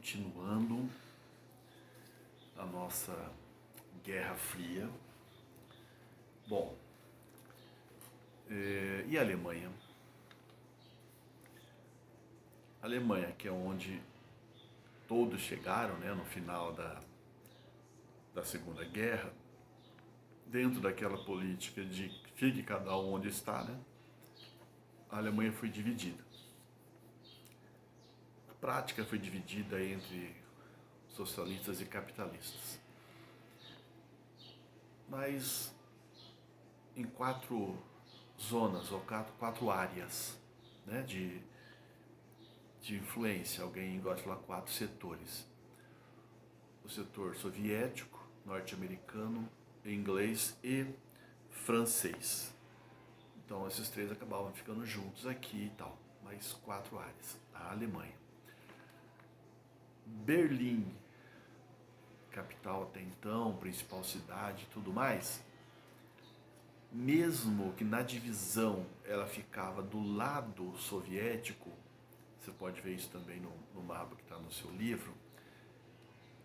continuando a nossa Guerra Fria. Bom, e a Alemanha? A Alemanha, que é onde todos chegaram, né, no final da Segunda Guerra, dentro daquela política de fique cada um onde está, né, a Alemanha foi dividida. A prática foi dividida entre socialistas e capitalistas. Mas em 4 zonas, ou 4 áreas, né, de influência. Alguém gosta de falar 4 setores. O setor soviético, norte-americano, inglês e francês. Então esses 3 acabavam ficando juntos aqui e tal. Mas 4 áreas. A Alemanha. Berlim, capital até então, principal cidade e tudo mais, mesmo que na divisão ela ficava do lado soviético, você pode ver isso também no mapa que está no seu livro,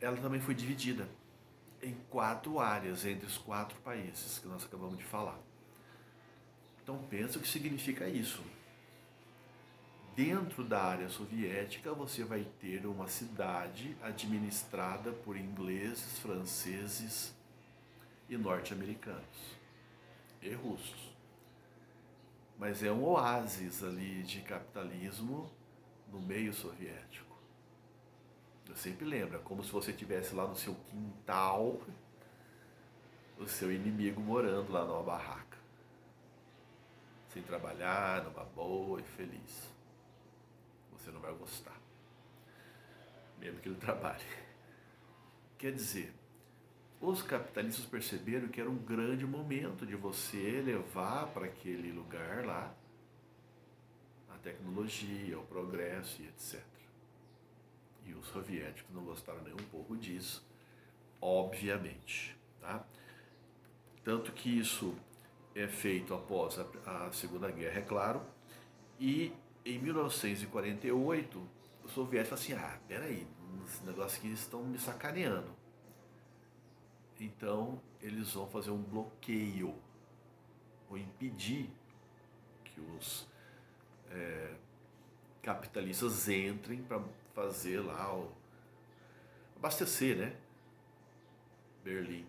ela também foi dividida em 4 áreas entre os 4 países que nós acabamos de falar. Então pensa o que significa isso. Dentro da área soviética você vai ter uma cidade administrada por ingleses, franceses e norte-americanos e russos. Mas é um oásis ali de capitalismo no meio soviético. Eu sempre lembro, é como se você estivesse lá no seu quintal, o seu inimigo morando lá numa barraca, sem trabalhar, numa boa e feliz. Você não vai gostar, mesmo que ele trabalhe. Quer dizer, os capitalistas perceberam que era um grande momento de você levar para aquele lugar lá a tecnologia, o progresso e etc. E os soviéticos não gostaram nem um pouco disso, obviamente. Tá? Tanto que isso é feito após a Segunda Guerra, é claro, e em 1948 os soviéticos falam assim, peraí, esse negócio aqui estão me sacaneando. Então eles vão fazer um bloqueio, vão impedir que os capitalistas entrem para fazer lá abastecer, né? Berlim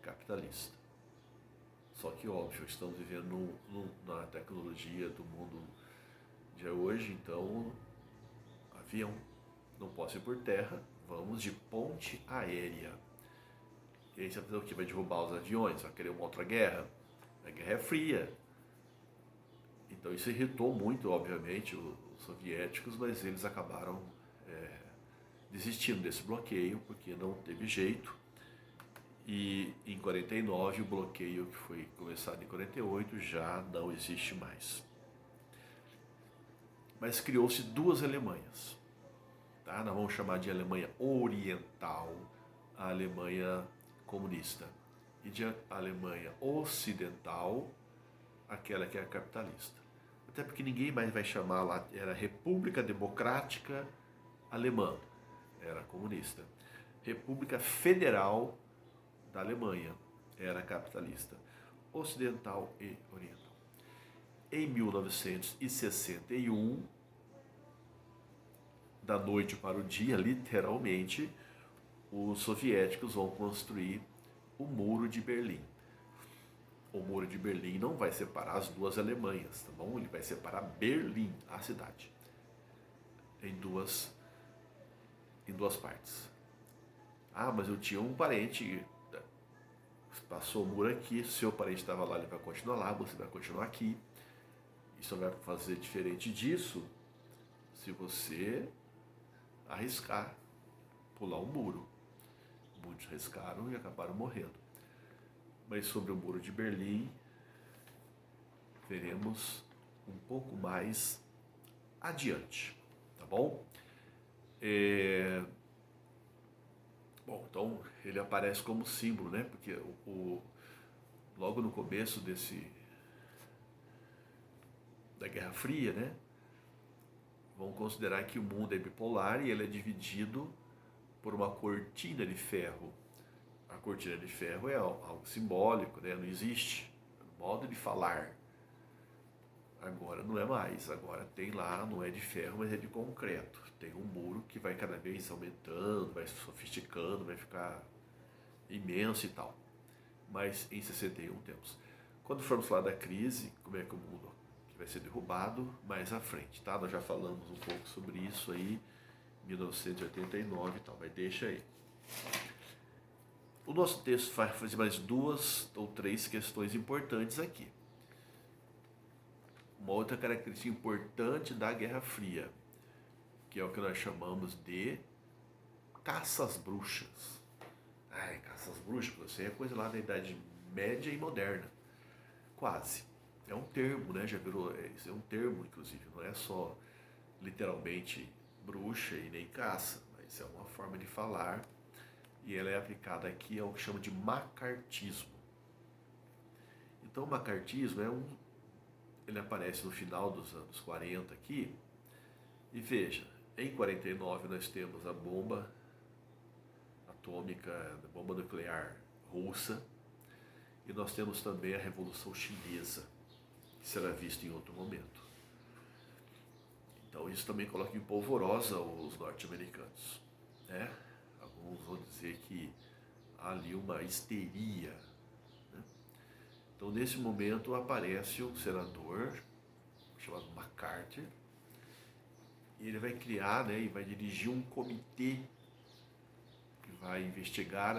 capitalista. Só que óbvio, estamos vivendo na tecnologia do mundo de hoje, então avião não pode ir por terra, vamos de ponte aérea. E aí você vai fazer o que? Vai derrubar os aviões? Vai querer uma outra guerra? A guerra é fria. Então isso irritou muito, obviamente, os soviéticos, mas eles acabaram desistindo desse bloqueio, porque não teve jeito. E em 49 o bloqueio que foi começado em 48 já não existe mais. Mas criou-se 2 Alemanhas. Tá? Nós vamos chamar de Alemanha Oriental, a Alemanha comunista, e de Alemanha Ocidental, aquela que é capitalista. Até porque ninguém mais vai chamar lá, era República Democrática Alemã, era comunista. República Federal da Alemanha, era capitalista. Ocidental e oriental. Em 1961, da noite para o dia, literalmente, os soviéticos vão construir o Muro de Berlim. O Muro de Berlim não vai separar as 2 Alemanhas, tá bom? Ele vai separar Berlim, a cidade, em duas partes. Mas eu tinha um parente, passou o muro aqui, seu parente estava lá, ele vai continuar lá, você vai continuar aqui. Isso vai fazer diferente disso se você arriscar pular o muro. Muitos arriscaram e acabaram morrendo. Mas sobre o Muro de Berlim, veremos um pouco mais adiante, tá bom? Bom, então ele aparece como símbolo, né? Porque logo no começo da Guerra Fria, né? vão considerar que o mundo é bipolar e ele é dividido por uma cortina de ferro. A cortina de ferro é algo simbólico, né? Não existe. É um modo de falar. Agora não é mais. Agora tem lá, não é de ferro, mas é de concreto. Tem um muro que vai cada vez aumentando, vai se sofisticando, vai ficar imenso e tal. Mas em 61 temos. Quando formos falar da crise, como é que o mundo vai ser derrubado, mais à frente, tá? Nós já falamos um pouco sobre isso aí, 1989 e tal, mas deixa aí. O nosso texto vai fazer mais 2 ou 3 questões importantes aqui. Uma outra característica importante da Guerra Fria, que é o que nós chamamos de caça às bruxas. Ai, caça às bruxas, você é coisa lá da Idade Média e Moderna. Quase. É um termo, né? Já virou. Isso é um termo, inclusive. Não é só literalmente bruxa e nem caça, mas é uma forma de falar e ela é aplicada aqui ao que chama de macartismo. Então, o macartismo ele aparece no final dos anos 40 aqui. E veja, em 49 nós temos a bomba atômica, a bomba nuclear russa, e nós temos também a Revolução Chinesa, que será vista em outro momento. Então isso também coloca em polvorosa os norte-americanos, né? Alguns vão dizer que há ali uma histeria, né? Então nesse momento aparece um senador chamado McCarthy, e ele vai criar, né, e vai dirigir um comitê que vai investigar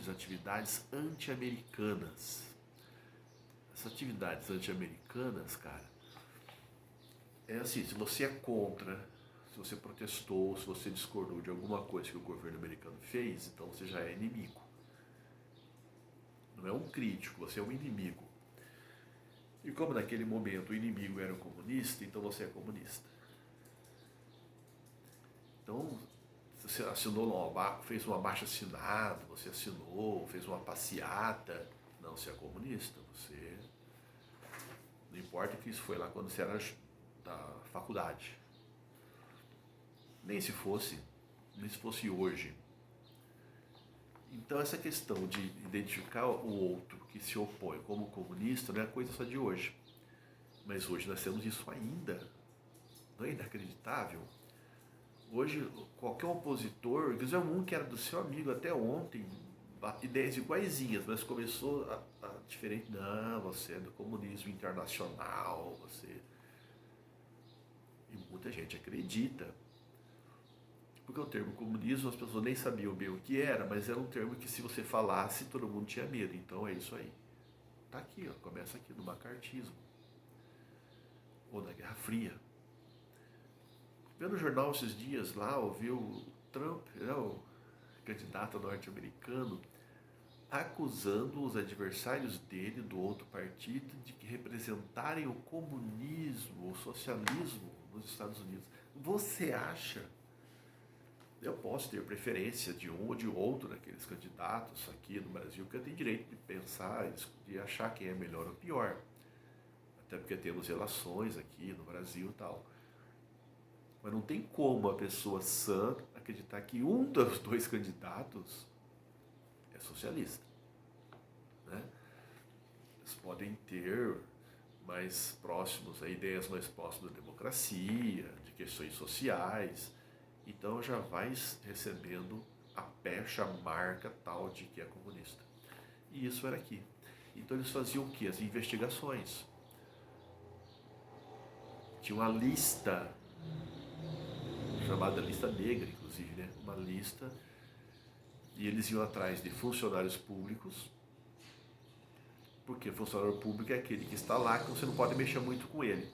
atividades anti-americanas. Essas atividades anti-americanas, cara, é assim, se você é contra, se você protestou, se você discordou de alguma coisa que o governo americano fez, então você já é inimigo. Não é um crítico, você é um inimigo. E como naquele momento o inimigo era o comunista, então você é comunista. Então, você assinou, fez um abaixo-assinado, você assinou, fez uma passeata, não, você é comunista, você... Não importa que isso foi lá quando você era da faculdade. Nem se fosse hoje. Então essa questão de identificar o outro que se opõe como comunista não é coisa só de hoje. Mas hoje nós temos isso ainda. Não é inacreditável? Hoje qualquer opositor, inclusive um que era do seu amigo até ontem, ideias iguaizinhas, mas começou a diferente. Não, você é do comunismo internacional, você... E muita gente acredita. Porque o termo comunismo as pessoas nem sabiam bem o que era, mas era um termo que se você falasse todo mundo tinha medo. Então é isso aí. Tá aqui, ó, começa aqui no macartismo. Ou na Guerra Fria. Vendo no jornal esses dias lá, ouviu o Trump, né, o candidato norte-americano, acusando os adversários dele do outro partido de que representarem o comunismo, o socialismo nos Estados Unidos. Você acha? Eu posso ter preferência de um ou de outro daqueles candidatos aqui no Brasil, porque eu tenho direito de pensar, de achar quem é melhor ou pior. Até porque temos relações aqui no Brasil e tal. Mas não tem como a pessoa sã acreditar que um dos dois candidatos é socialista, né? Eles podem ter mais próximos, ideias mais próximas da democracia, de questões sociais. Então já vai recebendo a pecha, a marca tal de que é comunista. E isso era aqui. Então eles faziam o quê? As investigações. Tinha uma lista, chamada lista negra, inclusive, né? Uma lista, e eles iam atrás de funcionários públicos, porque funcionário público é aquele que está lá, que você não pode mexer muito com ele.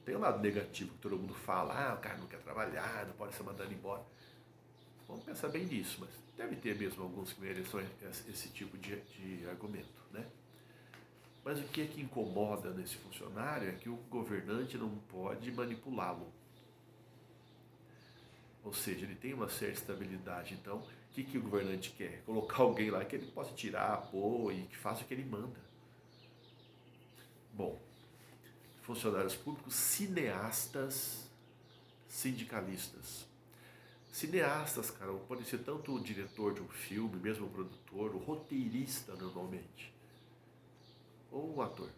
Tem um lado negativo que todo mundo fala, o cara não quer trabalhar, não pode ser mandado embora. Vamos pensar bem nisso, mas deve ter mesmo alguns que mereçam esse tipo de argumento, né? Mas o que é que incomoda nesse funcionário é que o governante não pode manipulá-lo. Ou seja, ele tem uma certa estabilidade. Então, o que o governante quer? Colocar alguém lá que ele possa tirar, pôr e que faça o que ele manda. Bom, funcionários públicos, cineastas, sindicalistas. Cineastas, cara, pode ser tanto o diretor de um filme, mesmo o produtor, o roteirista normalmente, ou o ator.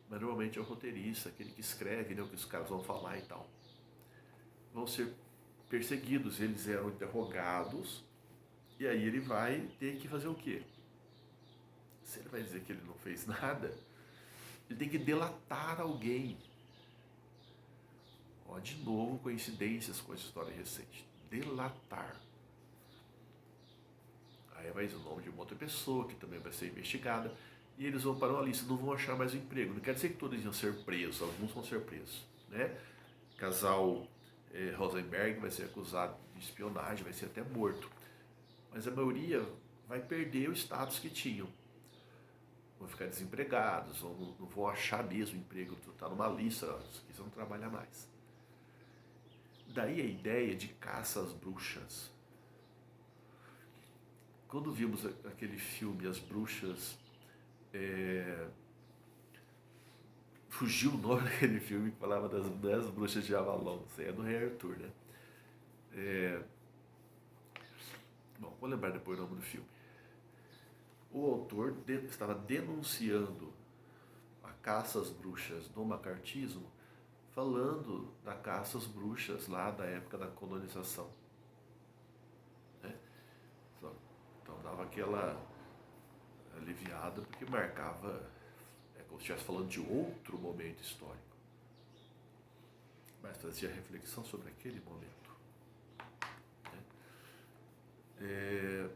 Mas normalmente é o roteirista, aquele que escreve, né, o que os caras vão falar e tal. Vão ser perseguidos, eles eram interrogados, e aí ele vai ter que fazer o quê? Se ele vai dizer que ele não fez nada, ele tem que delatar alguém. Ó, de novo, coincidências com essa história recente. Delatar. Aí vai o nome de uma outra pessoa que também vai ser investigada. E eles vão para uma lista, não vão achar mais um emprego. Não quer dizer que todos iam ser presos, alguns vão ser presos. Né? Casal Rosenberg vai ser acusado de espionagem, vai ser até morto. Mas a maioria vai perder o status que tinham. Vão ficar desempregados, não vão achar mesmo emprego, está numa lista, eles vão trabalhar mais. Daí a ideia de caça às bruxas. Quando vimos aquele filme As Bruxas, fugiu o nome daquele filme que falava das bruxas de Avalon, isso aí é do Rei Arthur, né? Bom, vou lembrar depois o nome do filme. O autor estava denunciando a caça às bruxas do macartismo, falando da caça às bruxas lá da época da colonização. Né? Então dava aquela aliviada, porque marcava, como se estivesse falando de outro momento histórico. Mas fazia reflexão sobre aquele momento. Né?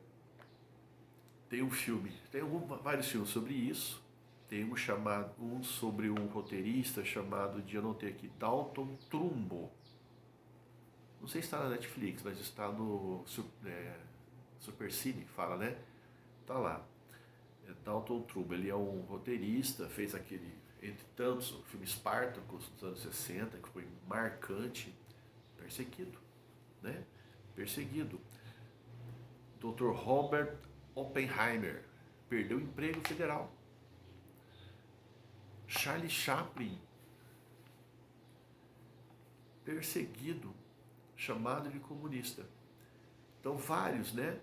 Tem um filme, tem vários filmes sobre isso. Tem um sobre um roteirista chamado, de eu não ter aqui, Dalton Trumbo. Não sei se está na Netflix, mas está no Supercine, que fala, né? Tá lá. Dalton Trumbo, ele é um roteirista, fez aquele, entre tantos, o filme Spartacus dos anos 60, que foi marcante, perseguido, né? Perseguido. Dr. Robert Oppenheimer perdeu o emprego federal. Charlie Chaplin, perseguido, chamado de comunista. Então vários, né?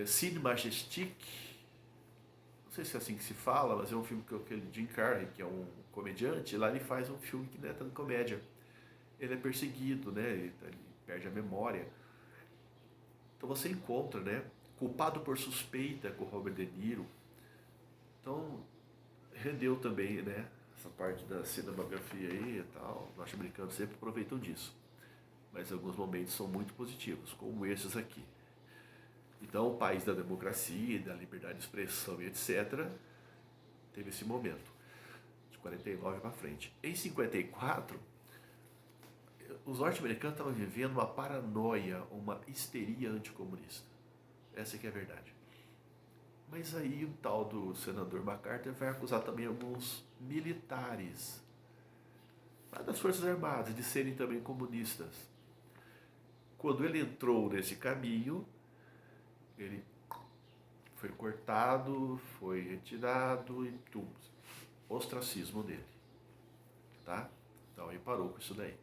Cine Majestic, não sei se é assim que se fala, mas é um filme que aquele Jim Carrey, que é um comediante, lá ele faz um filme que não é tanto comédia. Ele é perseguido, né? Ele perde a memória. Então você encontra, né? Culpado por Suspeita, com o Robert De Niro. Então rendeu também, né? Essa parte da cinematografia aí e tal. Os norte-americanos sempre aproveitam disso. Mas alguns momentos são muito positivos, como esses aqui. Então, o país da democracia, da liberdade de expressão e etc., teve esse momento, de 49 para frente. Em 54, os norte-americanos estavam vivendo uma paranoia, uma histeria anticomunista. Essa que é a verdade. Mas aí o tal do senador MacArthur vai acusar também alguns militares das Forças Armadas de serem também comunistas. Quando ele entrou nesse caminho, ele foi cortado, foi retirado e tudo. Ostracismo dele. Tá? Então aí parou com isso daí.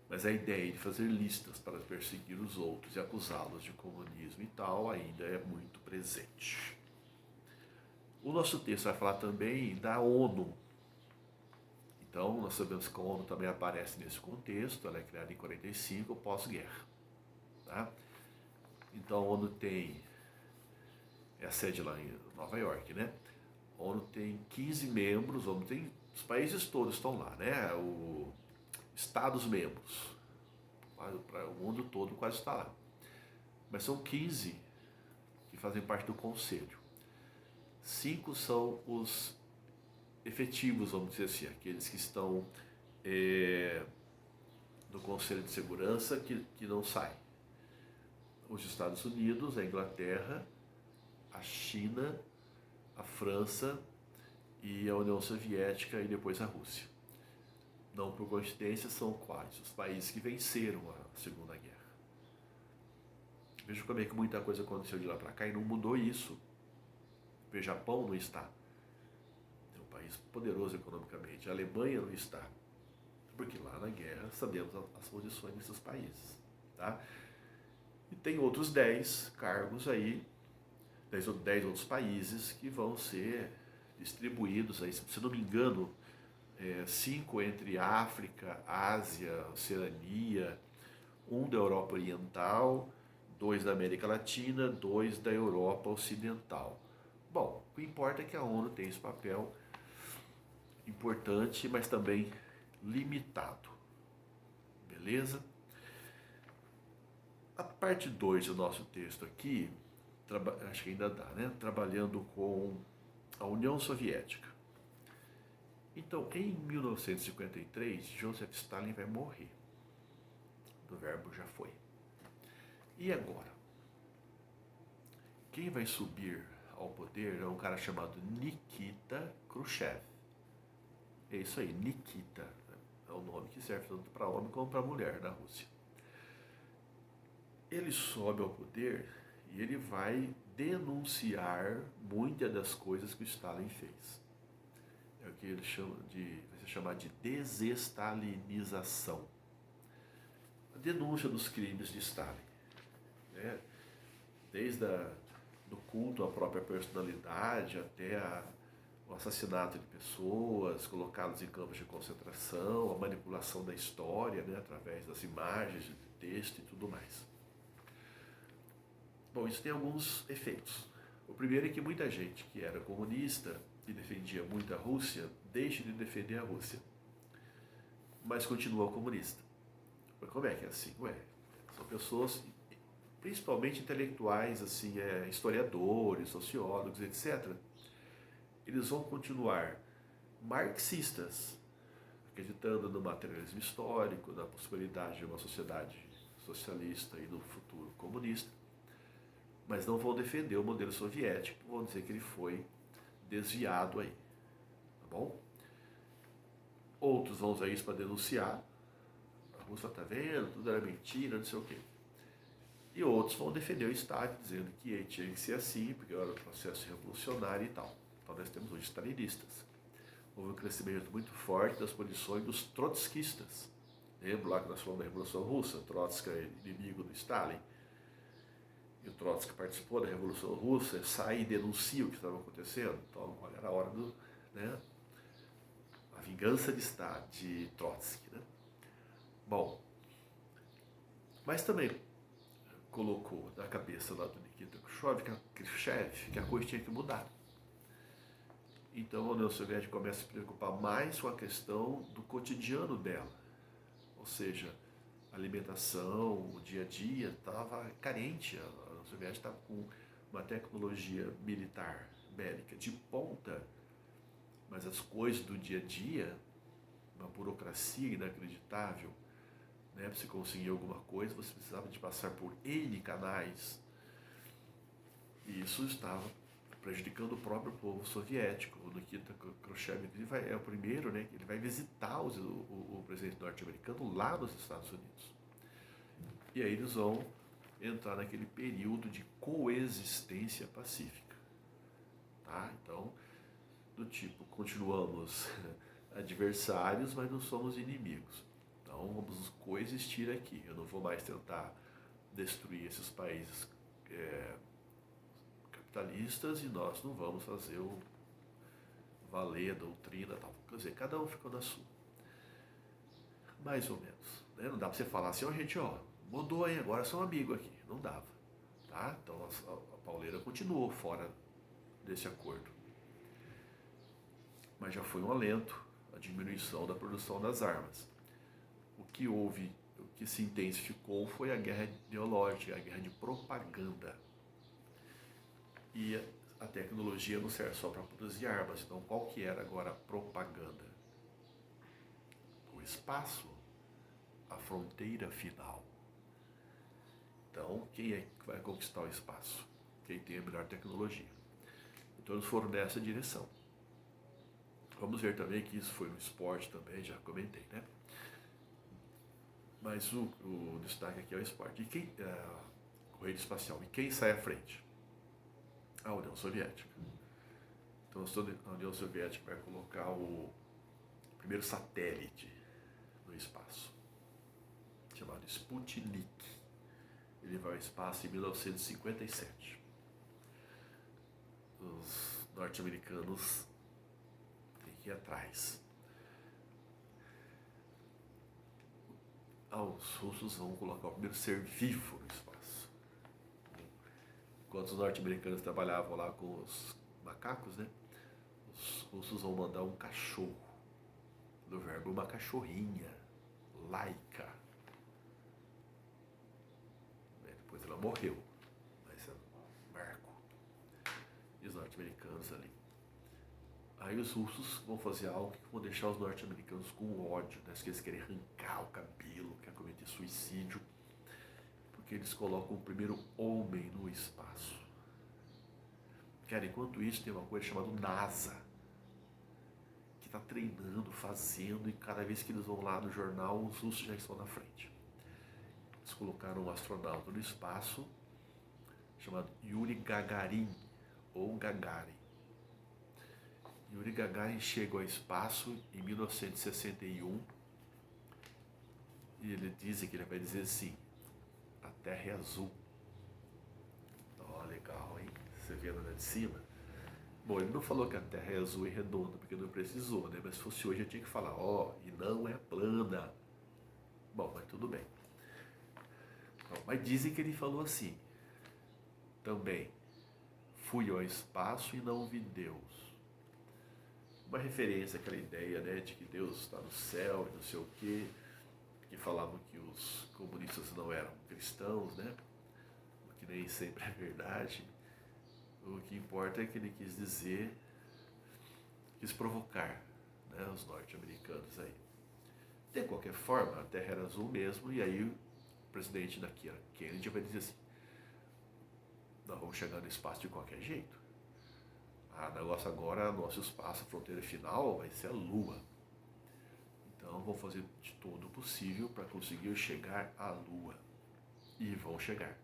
Mas a ideia de fazer listas para perseguir os outros e acusá-los de comunismo e tal ainda é muito presente. O nosso texto vai falar também da ONU. Então, nós sabemos que a ONU também aparece nesse contexto, ela é criada em 45, pós-guerra. Tá? Então, a ONU é a sede lá em Nova York, né? A ONU tem 15 membros, os países todos estão lá, né? Estados-membros, o mundo todo quase está lá. Mas são 15 que fazem parte do Conselho. 5 são os efetivos, vamos dizer assim, aqueles que estão no Conselho de Segurança que não saem. Os Estados Unidos, a Inglaterra, a China, a França e a União Soviética e depois a Rússia. Não por coincidência, são quais? Os países que venceram a Segunda Guerra. Veja como é que muita coisa aconteceu de lá para cá e não mudou isso. O Japão não está. É um país poderoso economicamente. A Alemanha não está. porque lá na guerra sabemos as posições desses países. Tá? E tem outros 10 cargos aí, 10 outros países que vão ser distribuídos aí, se não me engano, 5 entre África, Ásia, Oceania, um da Europa Oriental, 2 da América Latina, 2 da Europa Ocidental. Bom, o que importa é que a ONU tem esse papel importante, mas também limitado. Beleza? A parte 2 do nosso texto aqui, acho que ainda dá, né? Trabalhando com a União Soviética. Então, em 1953, Joseph Stalin vai morrer. Do verbo já foi. E agora? Quem vai subir ao poder é um cara chamado Nikita Khrushchev. É isso aí, Nikita. É o nome que serve tanto para homem como para mulher na Rússia. Ele sobe ao poder e ele vai denunciar muitas das coisas que o Stalin fez. É o que ele chama vai ser chamado de desestalinização. A denúncia dos crimes de Stalin, né? Desde do culto à própria personalidade até o assassinato de pessoas, colocá-los em campos de concentração, a manipulação da história, né? Através das imagens, de texto e tudo mais. Bom, isso tem alguns efeitos. O primeiro é que muita gente que era comunista e defendia muito a Rússia, deixa de defender a Rússia, mas continua comunista. Mas como é que é assim? Ué, são pessoas, principalmente intelectuais, assim, historiadores, sociólogos, etc. Eles vão continuar marxistas, acreditando no materialismo histórico, na possibilidade de uma sociedade socialista e no futuro comunista, mas não vão defender o modelo soviético, vão dizer que ele foi desviado aí, tá bom? Outros vão usar isso para denunciar. A Rússia tá vendo, tudo era mentira, não sei o quê. E outros vão defender o Estado, dizendo que tinha que ser assim, porque era um processo revolucionário e tal. Então nós temos hoje stalinistas. Houve um crescimento muito forte das posições dos trotskistas. Lembra lá que nós falamos da Revolução Russa? Trotsky é inimigo do Stalin. E o Trotsky participou da Revolução Russa, sai e denuncia o que estava acontecendo. Então, olha, era a hora do, né, a vingança de Trotsky, né? Bom, mas também colocou na cabeça lá do Nikita Khrushchev que a coisa tinha que mudar. Então a União Soviética começa a se preocupar mais com a questão do cotidiano dela, ou seja, a alimentação, o dia a dia estava carente. A União Soviética estava com uma tecnologia militar bélica de ponta, mas as coisas do dia a dia, uma burocracia inacreditável, né? Para você conseguir alguma coisa, você precisava de passar por N canais. E isso estava prejudicando o próprio povo soviético. O Nikita Khrushchev é o primeiro, né? Ele vai visitar o presidente norte-americano lá nos Estados Unidos. E aí eles vão entrar naquele período de coexistência pacífica. Tá? Então, do tipo, continuamos adversários, mas não somos inimigos. Então vamos coexistir aqui. Eu não vou mais tentar destruir esses países capitalistas e nós não vamos fazer valer a doutrina e tal. Quer dizer, cada um ficou na sua. Mais ou menos. Né? Não dá para você falar assim, gente, mudou aí, agora são amigos aqui. Não dava. Tá? Então a pauleira continuou fora desse acordo. Mas já foi um alento a diminuição da produção das armas. O que se intensificou foi a guerra ideológica, a guerra de propaganda. E a tecnologia não serve só para produzir armas, então qual que era agora a propaganda? O espaço, a fronteira final. Então, quem é que vai conquistar o espaço? Quem tem a melhor tecnologia. Então eles foram nessa direção. Vamos ver também que isso foi no esporte também, já comentei, né? Mas o destaque aqui é o esporte. E corrida espacial. E quem sai à frente? A União Soviética. Então a União Soviética vai colocar o primeiro satélite no no espaço, chamado Sputnik. Ele vai ao espaço em 1957. Os norte-americanos têm que ir atrás. Os russos vão colocar o primeiro ser vivo no espaço. Enquanto os norte-americanos trabalhavam lá com os macacos, né? Os russos vão mandar um cachorro, do verbo uma cachorrinha, Laika. Depois ela morreu, mas é um marco. E os norte-americanos ali. Aí os russos vão fazer algo que vão deixar os norte-americanos com ódio, né? Que eles querem arrancar o cabelo, querem cometer suicídio, porque eles colocam o primeiro homem no espaço. Cara, enquanto isso tem uma coisa chamada NASA, que está treinando, fazendo, e cada vez que eles vão lá no jornal, os russos já estão na frente. Eles colocaram um astronauta no espaço, chamado Yuri Gagarin, ou Gagarin. Yuri Gagarin chega ao espaço em 1961 e ele diz que ele vai dizer assim: a Terra é azul. Ó, legal, hein? Você vendo lá de cima? Bom, ele não falou que a Terra é azul e redonda, porque não precisou, né? Mas se fosse hoje, eu tinha que falar, e não é plana. Bom, mas tudo bem. Bom, mas dizem que ele falou assim, também, fui ao espaço e não vi Deus. Uma referência àquela ideia, né, de que Deus está no céu e não sei o quê, que falavam que os comunistas não eram cristãos, né, o que nem sempre é verdade. O que importa é que ele quis provocar, né, os norte-americanos aí. De qualquer forma, a Terra era azul mesmo, e aí o presidente daqui, Kennedy, vai dizer assim, nós vamos chegar no espaço de qualquer jeito. O negócio agora, nosso espaço, a fronteira final vai ser a Lua. Então vão fazer de todo o possível para conseguir chegar à Lua. E vão chegar.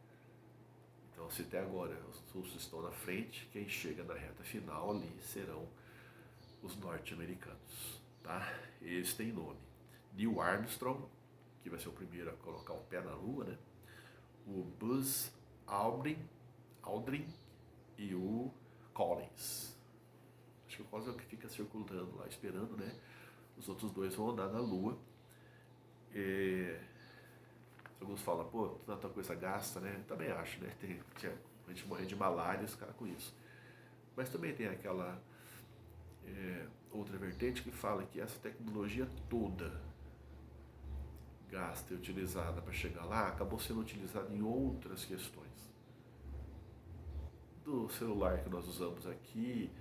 Então, se até agora os russos estão na frente, quem chega na reta final ali serão os norte-americanos. Tá? Eles têm nome. Neil Armstrong, que vai ser o primeiro a colocar o pé na Lua, né? O Buzz Aldrin e o Collins. Acho que o Collins é o que fica circulando lá, esperando, né? Os outros dois vão andar na Lua. Alguns falam, pô, tanta coisa gasta, né? Também acho, né? Tinha gente morrendo de malária, os caras com isso. Mas também tem aquela outra vertente que fala que essa tecnologia toda gasta e utilizada para chegar lá acabou sendo utilizada em outras questões. Do celular que nós usamos aqui,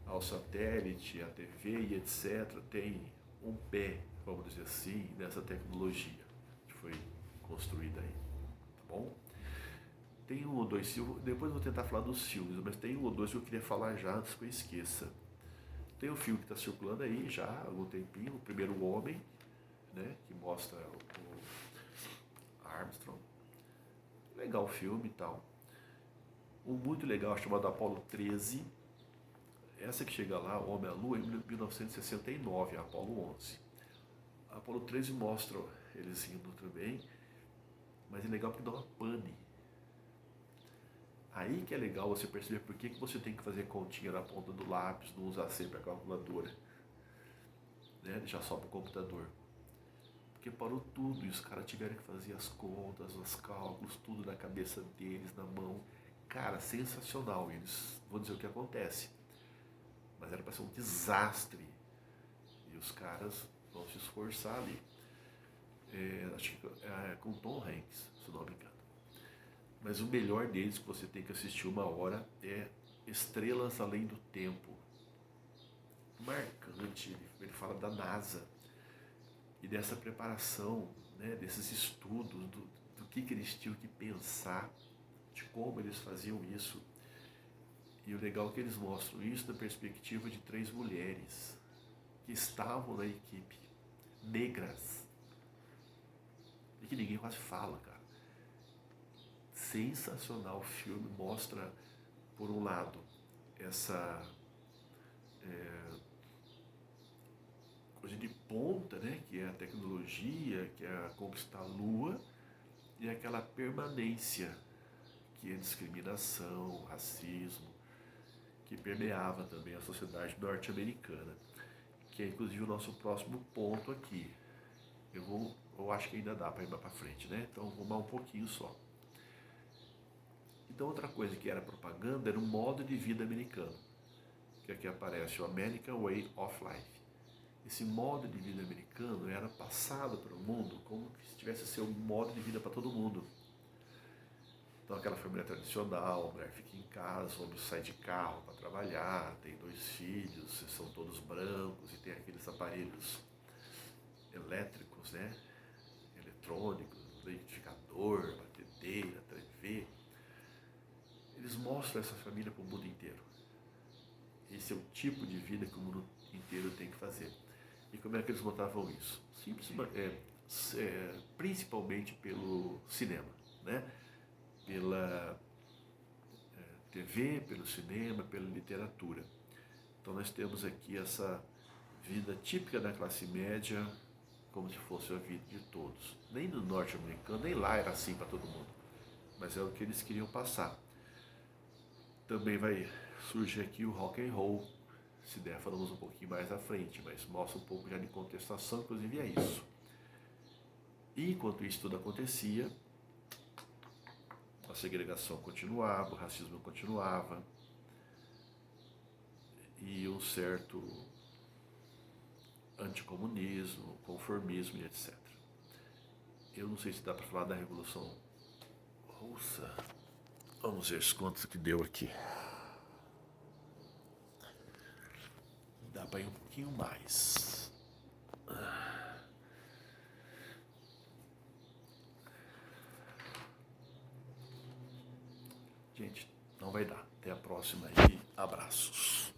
ao satélite, à TV e etc., tem um pé, vamos dizer assim, nessa tecnologia que foi construída aí, tá bom? Tem um ou dois filmes, depois eu vou tentar falar dos filmes, mas tem um ou dois que eu queria falar já antes que eu esqueça. Tem um filme que está circulando aí já há algum tempinho, O Primeiro Homem, né, que mostra o Armstrong. Legal o filme e tal. Um muito legal chamado Apollo 13. Essa que chega lá, o Homem à Lua, em 1969, a Apollo 11. A Apollo 13 mostra eles indo também, mas é legal porque dá uma pane. Aí que é legal você perceber por que você tem que fazer continha na ponta do lápis, não usar sempre a calculadora, né? Deixar só para o computador. Porque parou tudo e os caras tiveram que fazer as contas, os cálculos, tudo na cabeça deles, na mão. Cara, sensacional. Eles vão dizer o que acontece. Mas era para ser um desastre. E os caras vão se esforçar ali. Acho que é com Tom Hanks, se não me engano. Mas o melhor deles que você tem que assistir uma hora é Estrelas Além do Tempo. Marcante, ele fala da NASA e dessa preparação, né, desses estudos, do que eles tinham que pensar, de como eles faziam isso. E o legal é que eles mostram isso da perspectiva de 3 mulheres que estavam na equipe, negras, e que ninguém quase fala, cara. Sensacional o filme, mostra, por um lado, essa coisa de ponta, né? Que é a tecnologia, que é a conquistar a Lua, e aquela permanência, que é discriminação, racismo, que permeava também a sociedade norte-americana, que é inclusive o nosso próximo ponto aqui. Eu acho que ainda dá para ir para frente, né? Então vou mais um pouquinho só. Então outra coisa que era propaganda era o modo de vida americano, que aqui aparece o American Way of Life. Esse modo de vida americano era passado para o mundo como se tivesse seu modo de vida para todo mundo. Então aquela família tradicional, a mulher fica em casa, o homem sai de carro para trabalhar, tem 2 filhos, são todos brancos e tem aqueles aparelhos elétricos, né? Eletrônicos, liquidificador, batedeira, TV. Eles mostram essa família para o mundo inteiro. Esse é o tipo de vida que o mundo inteiro tem que fazer. E como é que eles botavam isso? Principalmente pelo cinema, né? Pela TV, pelo cinema, pela literatura. Então nós temos aqui essa vida típica da classe média, como se fosse a vida de todos. Nem no norte-americano, nem lá era assim para todo mundo. Mas é o que eles queriam passar. Também vai surgir aqui o rock and roll, se der falamos um pouquinho mais à frente, mas mostra um pouco já de contestação, inclusive é isso. E enquanto isso tudo acontecia, a segregação continuava, o racismo continuava, e um certo anticomunismo, conformismo e etc. Eu não sei se dá para falar da Revolução Russa. Vamos ver quantos que deu aqui. Dá para ir um pouquinho mais. Gente, não vai dar. Até a próxima e abraços.